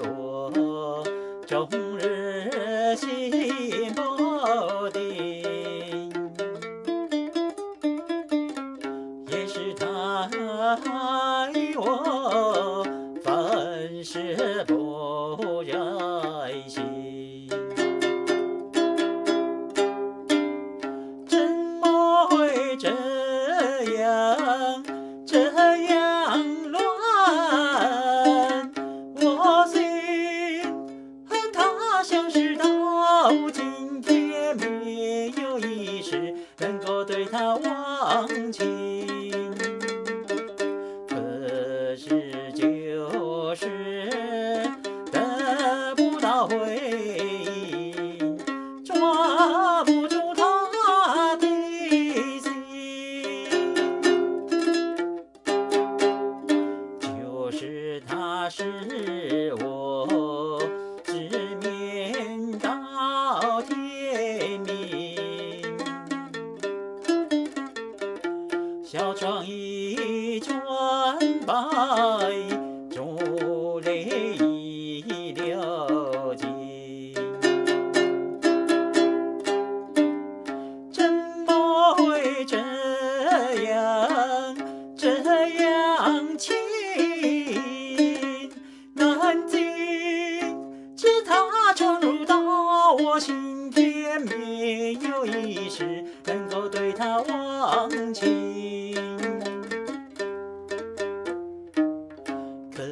我终日心不定，也是他爱我凡事不忍心，怎么会这样乱？我心和他相识到今天，没有一时能够对他忘情。可是就是得不到回应，抓不住他的心，就是他使我直面到天明，小窗一转白，珠泪已流尽，怎么会这样情难尽？只他闯入到我心田，没有一时能够对他忘情。可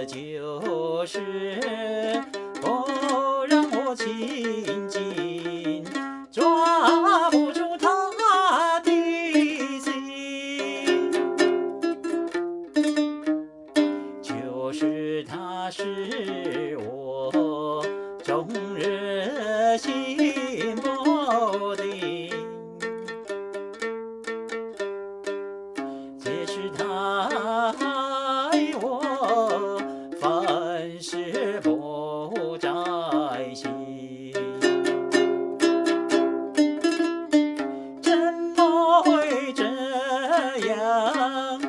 就是不让我亲近，抓不住他的心，就是他使我终日心不定，也是他爱我凡事不在心，怎么会这样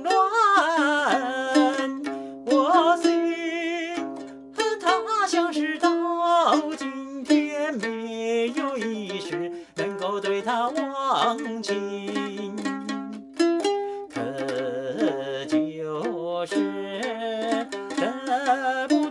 乱？我心和他相识到今天，没有一时能够对他忘情。可就是得不